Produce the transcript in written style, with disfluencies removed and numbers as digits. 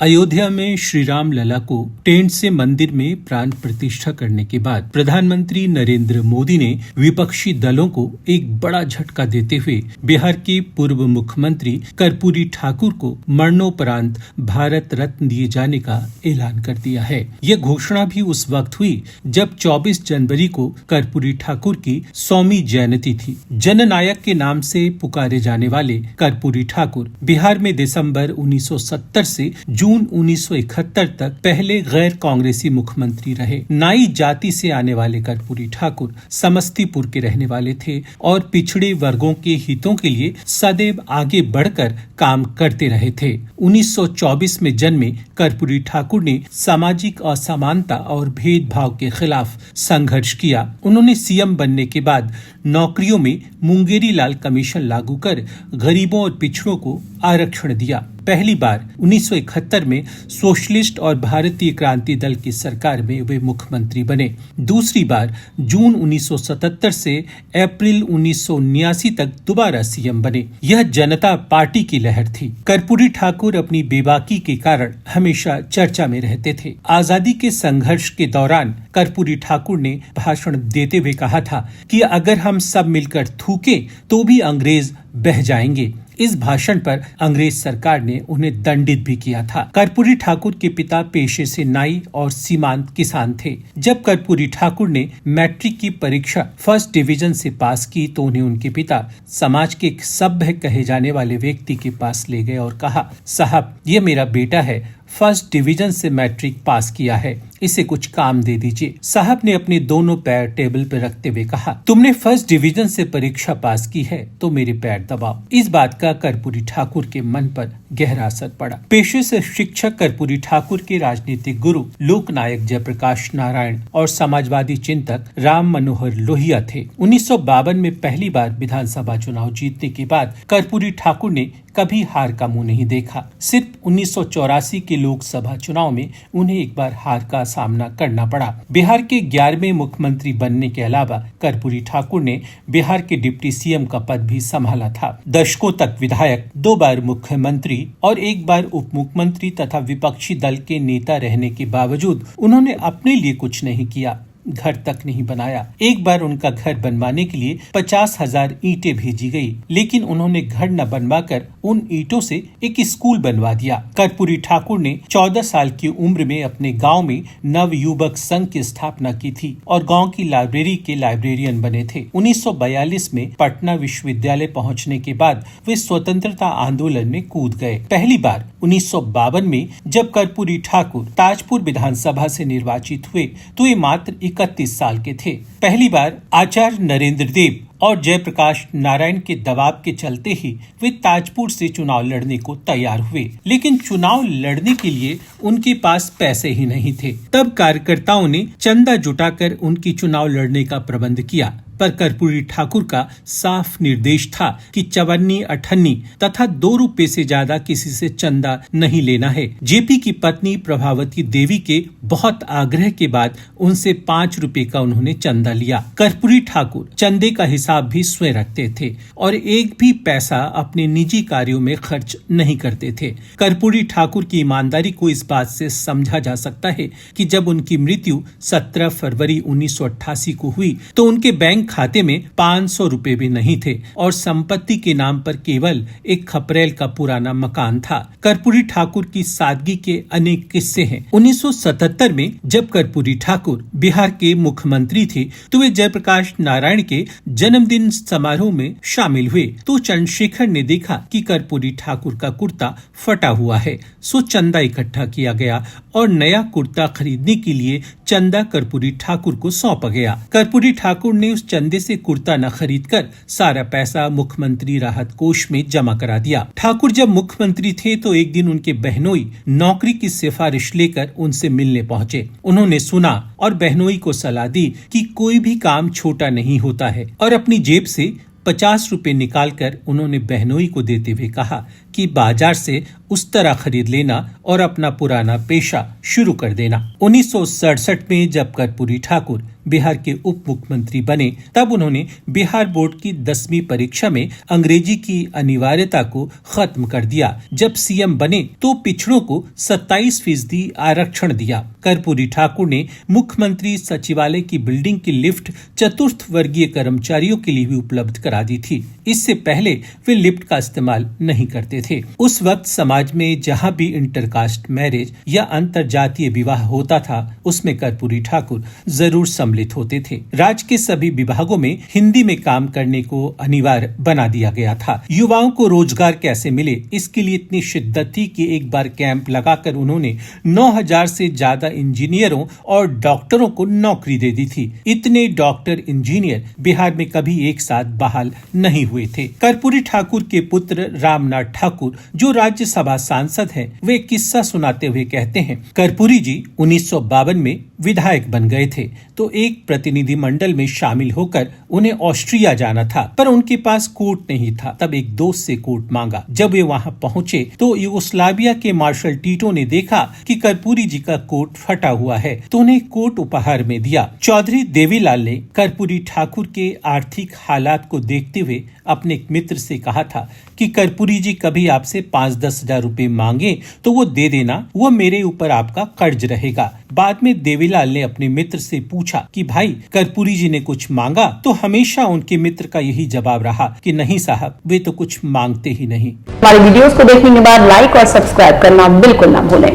अयोध्या में श्री राम लला को टेंट से मंदिर में प्राण प्रतिष्ठा करने के बाद प्रधानमंत्री नरेंद्र मोदी ने विपक्षी दलों को एक बड़ा झटका देते हुए बिहार के पूर्व मुख्यमंत्री कर्पूरी ठाकुर को मरणोपरांत भारत रत्न दिए जाने का ऐलान कर दिया है। यह घोषणा भी उस वक्त हुई जब 24 जनवरी को कर्पूरी ठाकुर की 100वीं जयंती थी। जननायक के नाम से पुकारे जाने वाले कर्पूरी ठाकुर बिहार में दिसंबर 1970 से जून 1971 तक पहले गैर कांग्रेसी मुख्यमंत्री रहे। नाई जाति से आने वाले कर्पूरी ठाकुर समस्तीपुर के रहने वाले थे और पिछड़े वर्गों के हितों के लिए सदैव आगे बढ़कर काम करते रहे थे। 1924 में जन्मे कर्पूरी ठाकुर ने सामाजिक असमानता और भेदभाव के खिलाफ संघर्ष किया। उन्होंने सीएम बनने के बाद नौकरियों में मुंगेरी लाल कमीशन लागू कर गरीबों और पिछड़ों को आरक्षण दिया। पहली बार 1971 में सोशलिस्ट और भारतीय क्रांति दल की सरकार में वे मुख्यमंत्री बने। दूसरी बार जून 1977 से अप्रैल 1979 तक दोबारा सीएम बने। यह जनता पार्टी की लहर थी। कर्पूरी ठाकुर अपनी बेबाकी के कारण हमेशा चर्चा में रहते थे। आजादी के संघर्ष के दौरान कर्पूरी ठाकुर ने भाषण देते हुए कहा था कि अगर हम सब मिलकर थूके तो भी अंग्रेज बह जाएंगे। इस भाषण पर अंग्रेज सरकार ने उन्हें दंडित भी किया था। कर्पूरी ठाकुर के पिता पेशे से नाई और सीमांत किसान थे। जब कर्पूरी ठाकुर ने मैट्रिक की परीक्षा फर्स्ट डिवीजन से पास की तो उन्हें उनके पिता समाज के एक सभ्य कहे जाने वाले व्यक्ति के पास ले गए और कहा, साहब ये मेरा बेटा है, फर्स्ट डिवीजन से मैट्रिक पास किया है, इसे कुछ काम दे दीजिए। साहब ने अपने दोनों पैर टेबल पर रखते हुए कहा, तुमने फर्स्ट डिवीजन से परीक्षा पास की है तो मेरे पैर दबाओ। इस बात का कर्पूरी ठाकुर के मन पर गहरा असर पड़ा। पेशे से शिक्षक कर्पूरी ठाकुर के राजनीतिक गुरु लोकनायक जयप्रकाश नारायण और समाजवादी चिंतक राम मनोहर लोहिया थे। 1952 में पहली बार विधानसभा चुनाव जीतने के बाद कर्पूरी ठाकुर ने कभी हार का मुंह नहीं देखा। सिर्फ 1984 के लोकसभा चुनाव में उन्हें एक बार हार का सामना करना पड़ा। बिहार के 11वें मुख्यमंत्री बनने के अलावा कर्पूरी ठाकुर ने बिहार के डिप्टी सीएम का पद भी संभाला था। दशकों तक विधायक, 2 बार मुख्यमंत्री और 1 बार उप मुख्यमंत्री तथा विपक्षी दल के नेता रहने के बावजूद उन्होंने अपने लिए कुछ नहीं किया, घर तक नहीं बनाया। एक बार उनका घर बनवाने के लिए 50,000 ईंटें भेजी गई, लेकिन उन्होंने घर न बनवाकर उन ईंटों से एक स्कूल बनवा दिया। कर्पूरी ठाकुर ने 14 साल की उम्र में अपने गांव में नव युवक संघ की स्थापना की थी और गांव की लाइब्रेरी के लाइब्रेरियन बने थे। 1942 में पटना विश्वविद्यालय पहुंचने के बाद वे स्वतंत्रता आंदोलन में कूद गए। पहली बार 1952 में जब कर्पूरी ठाकुर ताजपुर विधानसभा से निर्वाचित हुए तो ये मात्र 31 साल के थे। पहली बार आचार्य नरेंद्र देव और जयप्रकाश नारायण के दबाव के चलते ही वे ताजपुर से चुनाव लड़ने को तैयार हुए, लेकिन चुनाव लड़ने के लिए उनके पास पैसे ही नहीं थे। तब कार्यकर्ताओं ने चंदा जुटाकर उनकी चुनाव लड़ने का प्रबंध किया, पर कर्पूरी ठाकुर का साफ निर्देश था कि चवन्नी अठन्नी तथा 2 रुपए से ज्यादा किसी से चंदा नहीं लेना है। जेपी की पत्नी प्रभावती देवी के बहुत आग्रह के बाद उनसे 5 रुपए का उन्होंने चंदा लिया। कर्पूरी ठाकुर चंदे का हिसाब भी स्वयं रखते थे और एक भी पैसा अपने निजी कार्यों में खर्च नहीं करते थे। कर्पूरी ठाकुर की ईमानदारी को इस बात से समझा जा सकता है कि जब उनकी मृत्यु 17 फरवरी 1988 को हुई तो उनके बैंक खाते में 500 रुपए भी नहीं थे और संपत्ति के नाम पर केवल एक खपरेल का पुराना मकान था। कर्पूरी ठाकुर की सादगी के अनेक किस्से हैं। 1977 में जब कर्पूरी ठाकुर बिहार के मुख्यमंत्री थे तो वे जयप्रकाश नारायण के जन्मदिन समारोह में शामिल हुए तो चंद्रशेखर ने देखा कि कर्पूरी ठाकुर का कुर्ता फटा हुआ है, सो चंदा इकट्ठा किया गया और नया कुर्ता खरीदने के लिए चंदा कर्पूरी ठाकुर को सौंपा गया। कर्पूरी ठाकुर ने उस चंदे से कुर्ता न खरीदकर सारा पैसा मुख्यमंत्री राहत कोष में जमा करा दिया। ठाकुर जब मुख्यमंत्री थे तो एक दिन उनके बहनोई नौकरी की सिफारिश लेकर उनसे मिलने पहुंचे। उन्होंने सुना और बहनोई को सलाह दी कि कोई भी काम छोटा नहीं होता है और अपनी जेब से 50 रुपए निकालकर उन्होंने बहनोई को देते हुए कहा कि बाजार से उस तरह खरीद लेना और अपना पुराना पेशा शुरू कर देना। 1967 में जब कर्पूरी ठाकुर बिहार के उप मुख्यमंत्री बने तब उन्होंने बिहार बोर्ड की 10वीं परीक्षा में अंग्रेजी की अनिवार्यता को खत्म कर दिया। जब सीएम बने तो पिछड़ों को 27% आरक्षण दिया। कर्पूरी ठाकुर ने मुख्यमंत्री सचिवालय की बिल्डिंग की लिफ्ट चतुर्थ वर्गीय कर्मचारियों के लिए भी उपलब्ध करा दी थी। इससे पहले वे लिफ्ट का इस्तेमाल नहीं करते थे। उस वक्त समाज में जहां भी इंटरकास्ट मैरिज या अंतर जातीय विवाह होता था उसमें कर्पूरी ठाकुर जरूर सम्मिलित होते थे। राज्य के सभी विभागों में हिंदी में काम करने को अनिवार्य बना दिया गया था। युवाओं को रोजगार कैसे मिले इसके लिए इतनी शिद्दत थी कि एक बार कैंप लगाकर उन्होंने 9000 से ज्यादा इंजीनियरों और डॉक्टरों को नौकरी दे दी थी। इतने डॉक्टर इंजीनियर बिहार में कभी एक साथ बहाल नहीं हुए थे। कर्पूरी ठाकुर के पुत्र रामनाथ ठाकुर जो राज्यसभा सांसद हैं, वे किस्सा सुनाते हुए कहते हैं, कर्पूरी जी 1952 में विधायक बन गए थे तो एक प्रतिनिधि मंडल में शामिल होकर उन्हें ऑस्ट्रिया जाना था, पर उनके पास कोट नहीं था। तब एक दोस्त से कोट मांगा। जब वे वहां पहुंचे तो यूगोस्लाविया के मार्शल टीटो ने देखा कि कर्पूरी जी का कोट फटा हुआ है तो उन्हें कोट उपहार में दिया। चौधरी देवीलाल ने कर्पूरी ठाकुर के आर्थिक हालात को देखते हुए अपने एक मित्र से कहा था कि कर्पूरी जी कभी आपसे 5-10 हजार रुपए मांगे तो वो दे देना, वो मेरे ऊपर आपका कर्ज रहेगा। बाद में देवीलाल ने अपने मित्र से पूछा कि भाई कर्पूरी जी ने कुछ मांगा, तो हमेशा उनके मित्र का यही जवाब रहा कि नहीं साहब, वे तो कुछ मांगते ही नहीं। हमारे वीडियोस को देखने के बाद लाइक और सब्सक्राइब करना बिल्कुल ना भूलें।